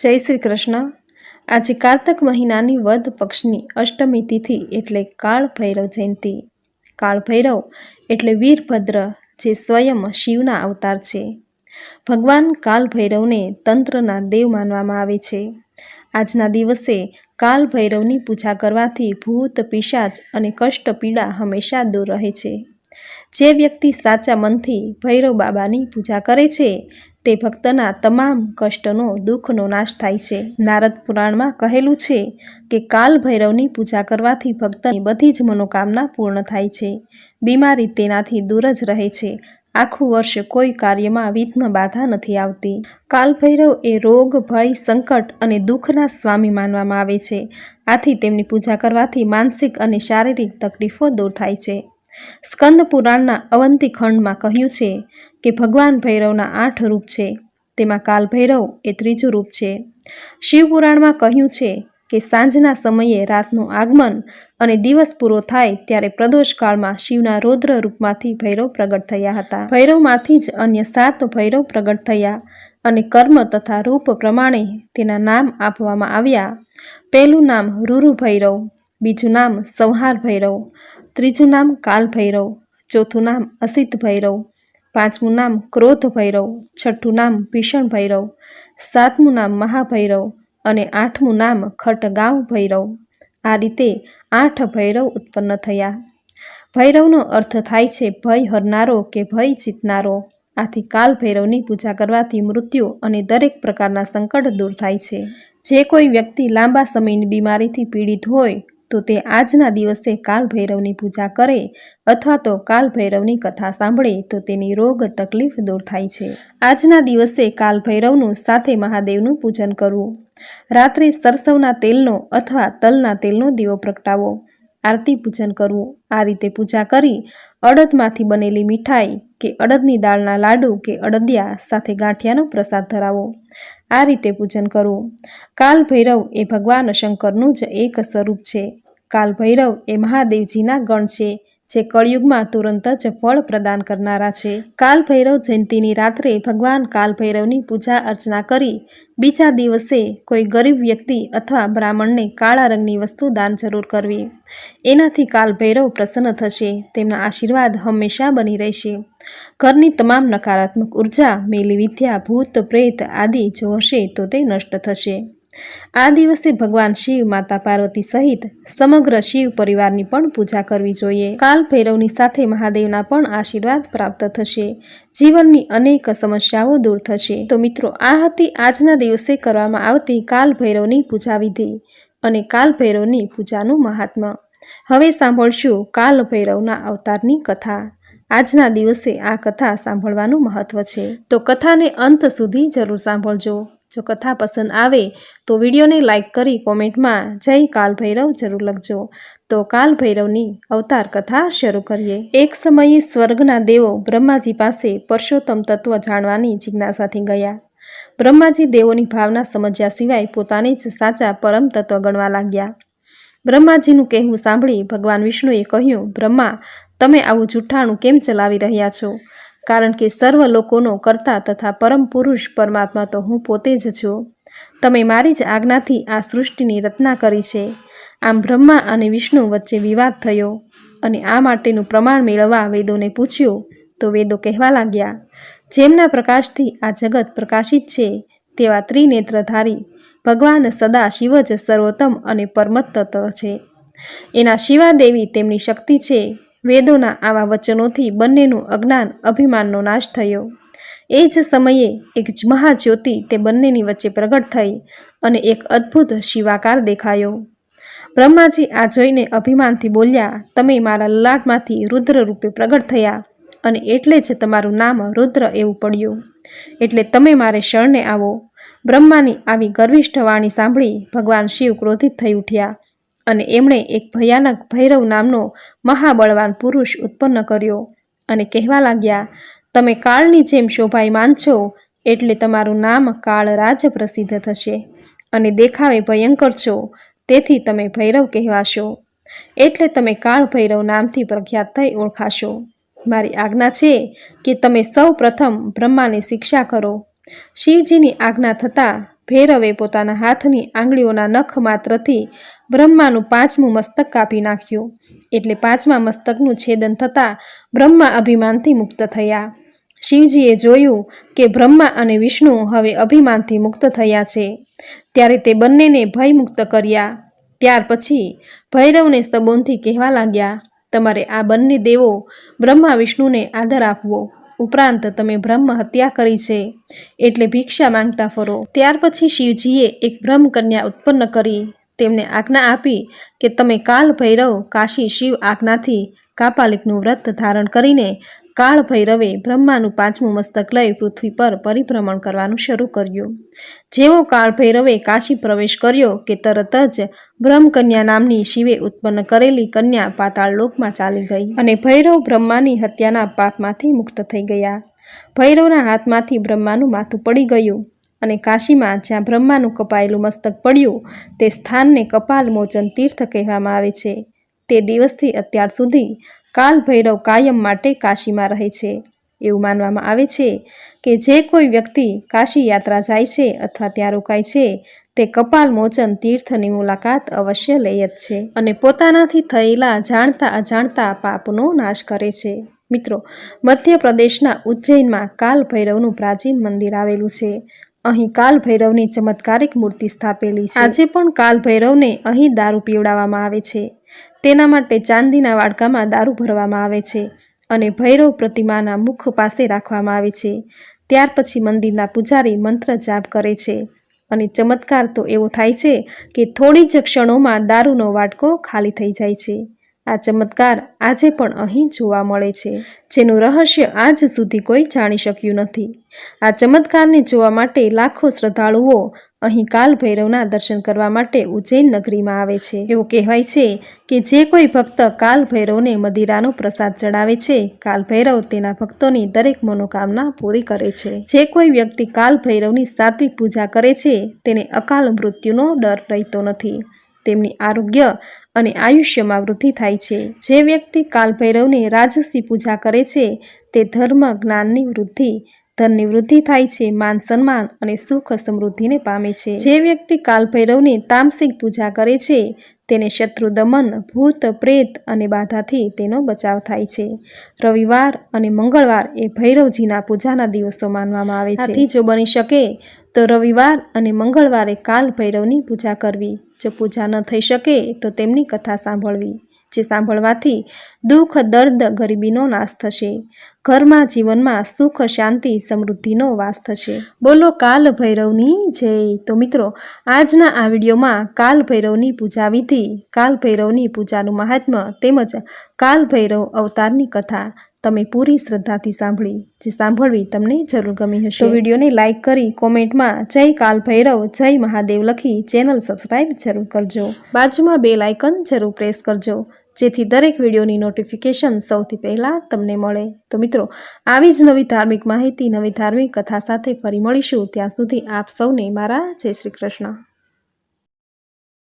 જય શ્રી કૃષ્ણ। આજે કાર્તક મહિનાની વદ પક્ષની અષ્ટમી તિથિ એટલે કાળ ભૈરવ જયંતિ। કાળ ભૈરવ એટલે વીરભદ્ર, જે સ્વયં શિવના અવતાર છે। ભગવાન કાલ ભૈરવને તંત્રના દેવ માનવામાં આવે છે। આજના દિવસે કાલ ભૈરવની પૂજા કરવાથી ભૂત, પિશાચ અને કષ્ટ પીડા હંમેશા દૂર રહે છે। જે વ્યક્તિ સાચા મનથી ભૈરવ બાબાની પૂજા કરે છે તે ભક્તના તમામ કષ્ટનો, દુઃખનો નાશ થાય છે। નારદ પુરાણમાં કહેલું છે કે કાલ ભૈરવની પૂજા કરવાથી ભક્તની બધી જ મનોકામના પૂર્ણ થાય છે। બીમારી તેનાથી દૂર જ રહે છે। આખું વર્ષ કોઈ કાર્યમાં વિઘ્ન બાધા નથી આવતી। કાલ ભૈરવ એ રોગ, ભય, સંકટ અને દુઃખના સ્વામી માનવામાં આવે છે। આથી તેમની પૂજા કરવાથી માનસિક અને શારીરિક તકલીફો દૂર થાય છે। સ્કંદ પુરાણના અવંતિ ખંડમાં કહ્યું છે કે ભગવાન ભૈરવના 8 રૂપ છે, તેમાં કાલ ભૈરવ એ ત્રીજું રૂપ છે। શિવપુરાણમાં કહ્યું છે કે સાંજના સમયે રાતનું આગમન અને દિવસ પૂરો થાય ત્યારે પ્રદોષકાળમાં શિવના રૌદ્ર રૂપમાંથી ભૈરવ પ્રગટ થયા હતા। ભૈરવમાંથી જ અન્ય 7 ભૈરવ પ્રગટ થયા અને કર્મ તથા રૂપ પ્રમાણે તેના નામ આપવામાં આવ્યા। પહેલું નામ રૂરુ ભૈરવ, બીજું નામ સંહાર ભૈરવ, ત્રીજું નામ કાલ ભૈરવ, ચોથું નામ અસિત ભૈરવ, પાંચમું નામ ક્રોધ ભૈરવ, છઠ્ઠું નામ ભીષણ ભૈરવ, સાતમું નામ મહાભૈરવ અને 8મું નામ ખટગાંવ ભૈરવ। આ રીતે 8 ભૈરવ ઉત્પન્ન થયા। ભૈરવનો અર્થ થાય છે ભય હરનારો કે ભય જીતનારો। આથી કાલ ભૈરવની પૂજા કરવાથી મૃત્યુ અને દરેક પ્રકારના સંકટ દૂર થાય છે। જે કોઈ વ્યક્તિ લાંબા સમયની બીમારીથી પીડિત હોય તો તે આજના દિવસે કાલ ભૈરવની પૂજા કરે અથવા તો કાલ ભૈરવની કથા સાંભળે તો તેની રોગ તકલીફ દૂર થાય છે। આજના દિવસે કાલ ભૈરવનું સાથે મહાદેવનું પૂજન કરવું। રાત્રે સરસવના તેલનો અથવા તલના તેલનો દીવો પ્રગટાવો, આરતી પૂજન કરવું। આ રીતે પૂજા કરી અડદમાંથી બનેલી મીઠાઈ કે અડદની દાળના લાડુ કે અડદિયા સાથે ગાંઠિયાનો પ્રસાદ ધરાવો। આ રીતે પૂજન કરવું। કાલ ભૈરવ એ ભગવાન શંકરનું જ એક સ્વરૂપ છે। કાલ ભૈરવ એ મહાદેવજીના ગણ છે, જે કળિયુગમાં તુરંત જ ફળ પ્રદાન કરનારા છે। કાલ ભૈરવ જયંતિની રાત્રે ભગવાન કાલ ભૈરવની પૂજા અર્ચના કરી બીજા દિવસે કોઈ ગરીબ વ્યક્તિ અથવા બ્રાહ્મણને કાળા રંગની વસ્તુ દાન જરૂર કરવી। એનાથી કાલ ભૈરવ પ્રસન્ન થશે, તેમના આશીર્વાદ હંમેશા બની રહેશે। ઘરની તમામ નકારાત્મક ઉર્જા, મેલી વિદ્યા, ભૂત, પ્રેત આદિ જો હશે તો તે નષ્ટ થશે। આ દિવસે ભગવાન શિવ, માતા પાર્વતી સહિત સમગ્ર શિવ પરિવારની પણ પૂજા કરવી જોઈએ। કાલ ભૈરવની સાથે મહાદેવના પણ આશીર્વાદ પ્રાપ્ત થશે। જીવનની અનેક સમસ્યાઓ દૂર થશે। તો મિત્રો, આ હતી આજના દિવસે કરવામાં આવતી કાલ ભૈરવની પૂજા વિધિ અને કાલ ભૈરવની પૂજાનું મહાત્મ્ય। હવે સાંભળશું કાલ ભૈરવના અવતારની કથા। આજના દિવસે આ કથા સાંભળવાનું મહત્વ છે, તો કથાને અંત સુધી જરૂર સાંભળજો। જો કથા પસંદ આવે તો વિડીયોને લાઈક કરી કોમેન્ટમાં જય કાલ ભૈરવ જરૂર લખજો। તો કાલ ભૈરવની અવતાર કથા શરૂ કરીએ। એક સમયે સ્વર્ગના દેવો બ્રહ્માજી પાસે પરસોત્તમ તત્વ જાણવાની જિજ્ઞાસાથી ગયા। બ્રહ્માજી દેવોની ભાવના સમજ્યા સિવાય પોતાને જ સાચા પરમ તત્વ ગણવા લાગ્યા। બ્રહ્માજીનું કહેવું સાંભળી ભગવાન વિષ્ણુએ કહ્યું, બ્રહ્મા, તમે આવું જૂઠાણું કેમ ચલાવી રહ્યા છો? કારણ કે સર્વ લોકોનો કર્તા તથા પરમ પુરુષ પરમાત્મા તો હું પોતે જ છું। તમે મારી જ આજ્ઞાથી આ સૃષ્ટિની રચના કરી છે। આમ બ્રહ્મા અને વિષ્ણુ વચ્ચે વિવાદ થયો અને આ માટેનું પ્રમાણ મેળવવા વેદોને પૂછ્યું તો વેદો કહેવા લાગ્યા, જેમના પ્રકાશથી આ જગત પ્રકાશિત છે તેવા ત્રિનેત્રધારી ભગવાન સદા શિવ જ સર્વોત્તમ અને પરમત તત્વ છે। એના શિવાદેવી તેમની શક્તિ છે। વેદોના આવા વચનોથી બંનેનું અજ્ઞાન, અભિમાનનો નાશ થયો। એ જ સમયે એક મહાજ્યોતિ તે બંનેની વચ્ચે પ્રગટ થઈ અને એક અદ્ભુત શિવાકાર દેખાયો। બ્રહ્માજી આ જોઈને અભિમાનથી બોલ્યા, તમે મારા લલાટમાંથી રુદ્ર રૂપે પ્રગટ થયા અને એટલે જ તમારું નામ રુદ્ર એવું પડ્યું, એટલે તમે મારે શરણે આવો। બ્રહ્માની આવી ગર્વિષ્ઠ વાણી સાંભળી ભગવાન શિવ ક્રોધિત થઈ ઉઠ્યા અને એમણે એક ભયાનક ભૈરવ નામનો મહાબળવાન પુરુષ ઉત્પન્ન કર્યો અને કહેવા લાગ્યા, તમે કાળની જેમ શોભાયમાન છો એટલે તમારું નામ કાળરાજ પ્રસિદ્ધ થશે અને દેખાવે ભયંકર છો, તેથી તમે ભૈરવ કહેવાશો। એટલે તમે કાળ ભૈરવ નામથી પ્રખ્યાત થઈ ઓળખાશો। મારી આજ્ઞા છે કે તમે સૌ પ્રથમ બ્રહ્માને શિક્ષા કરો। શિવજીની આજ્ઞા થતાં ભૈરવે પોતાના હાથની આંગળીઓના નખ માત્રથી બ્રહ્માનું 5મું મસ્તક કાપી નાખ્યું. એટલે 5મા મસ્તકનું છેદન થતાં બ્રહ્મા અભિમાનથી મુક્ત થયા. શિવજીએ જોયું કે બ્રહ્મા અને વિષ્ણુ હવે અભિમાનથી મુક્ત થયા છે, ત્યારે તે બંનેને ભયમુક્ત કર્યા. ત્યાર પછી ભૈરવને સંબોધથી કહેવા લાગ્યા, તમારે આ બંને દેવો બ્રહ્મા વિષ્ણુને આદર આપવો. ઉપરાંત તમે બ્રહ્મ હત્યા કરી છે, એટલે ભિક્ષા માંગતા ફરો. ત્યાર પછી શિવજીએ એક બ્રહ્મ કન્યા ઉત્પન્ન કરી તેમને આજ્ઞા આપી કે તમે કાલ ભૈરવ કાશી શિવ આજ્ઞાથી કાપાલિકનું વ્રત ધારણ કરીને કાળ ભૈરવે બ્રહ્માનું 5મું મસ્તક લઈ પૃથ્વી પર પરિભ્રમણ કરવાનું શરૂ કર્યું. જેવો કાળ ભૈરવે કાશી પ્રવેશ કર્યો કે તરત જ બ્રહ્મકન્યા નામની શિવે ઉત્પન્ન કરેલી કન્યા પાતાળ લોકમાં ચાલી ગઈ અને ભૈરવ બ્રહ્માની હત્યાના પાપમાંથી મુક્ત થઈ ગયા. ભૈરવના હાથમાંથી બ્રહ્માનું માથું પડી ગયું અને કાશીમાં જ્યાં બ્રહ્માનું કપાયેલું મસ્તક પડ્યું તે સ્થાનને કપાલ મોચન તીર્થ કહેવામાં આવે છે. તે દિવસથી અત્યાર સુધી કાલ ભૈરવ કાયમ માટે કાશીમાં રહે છે. એવું માનવામાં આવે છે કે જે કોઈ વ્યક્તિ કાશી યાત્રા જાય છે અથવા ત્યાં રોકાય છે તે કપાલ મોચન તીર્થની મુલાકાત અવશ્ય લે જ છે અને પોતાનાથી થયેલા જાણતા અજાણતા પાપનો નાશ કરે છે. મિત્રો, મધ્યપ્રદેશના ઉજ્જૈનમાં કાલ ભૈરવનું પ્રાચીન મંદિર આવેલું છે. અહીં કાલ ભૈરવની ચમત્કારિક મૂર્તિ સ્થાપેલી છે. આજે પણ કાલ ભૈરવને અહીં દારૂ પીવડાવવામાં આવે છે. તેના માટે ચાંદીના વાડકામાં દારૂ ભરવામાં આવે છે અને ભૈરવ પ્રતિમાના મુખ પાસે રાખવામાં આવે છે. ત્યાર પછી મંદિરના પૂજારી મંત્ર જાપ કરે છે અને ચમત્કાર તો એવો થાય છે કે થોડી જ ક્ષણોમાં દારૂનો વાડકો ખાલી થઈ જાય છે. આ ચમત્કાર આજે પણ અહીં જોવા મળે છે, જેનું રહસ્ય આજ સુધી કોઈ જાણી શક્યું નથી. આ ચમત્કારને જોવા માટે લાખો શ્રદ્ધાળુઓ અહીં કાલ ભૈરવના દર્શન કરવા માટે ઉજ્જૈન નગરીમાં આવે છે. એવું કહેવાય છે કે જે કોઈ ભક્ત કાલ ભૈરવને મદિરાનો પ્રસાદ ચડાવે છે, કાલ ભૈરવ તેના ભક્તોની દરેક મનોકામના પૂરી કરે છે. જે કોઈ વ્યક્તિ કાલ ભૈરવની સાત્વિક પૂજા કરે છે તેને અકાલ મૃત્યુનો ડર રહેતો નથી. તેમની આરોગ્ય અને આયુષ્યમાં વૃદ્ધિ થાય છે. જે વ્યક્તિ કાલ ભૈરવની રાજસી પૂજા કરે છે તે ધર્મ જ્ઞાનની વૃદ્ધિ, ધનની વૃદ્ધિ થાય છે, માન સન્માન અને સુખ સમૃદ્ધિને પામે છે. જે વ્યક્તિ કાલ ભૈરવની તામસિક પૂજા કરે છે તેને શત્રુ દમન, ભૂત પ્રેત અને બાધાથી તેનો બચાવ થાય છે. રવિવાર અને મંગળવાર એ ભૈરવજીના પૂજાના દિવસો માનવામાં આવે છે. આથી જો બની શકે તો રવિવાર અને મંગળવારે કાલ ભૈરવની પૂજા કરવી. જો પૂજા ન થઈ શકે તો તેમની કથા સાંભળવી, જે સાંભળવાથી દુઃખ, દર્દ, ગરીબીનો નાશ થશે. ઘરમાં, જીવનમાં સુખ, શાંતિ, સમૃદ્ધિનો વાસ થશે. બોલો કાલ ભૈરવની જય. તો મિત્રો, આજના આ વિડીયોમાં કાલ ભૈરવની પૂજા વિધિ, કાલ ભૈરવની પૂજાનું મહાત્મ્ય તેમજ કાલ ભૈરવ અવતારની કથા તમે પૂરી શ્રદ્ધાથી સાંભળી. જે સાંભળવી તમને જરૂર ગમી હશે. તો વિડીયોને લાઇક કરી કોમેન્ટમાં જય કાલ ભૈરવ, જય મહાદેવ લખી ચેનલ સબસ્ક્રાઈબ જરૂર કરજો. બાજુમાં બેલ આઇકન જરૂર પ્રેસ કરજો, જેથી દરેક વિડીયોની નોટિફિકેશન સૌથી પહેલાં તમને મળે. તો મિત્રો, આવી જ નવી ધાર્મિક માહિતી, નવી ધાર્મિક કથા સાથે ફરી મળીશું. ત્યાં સુધી આપ સૌને મારા જય શ્રી કૃષ્ણ.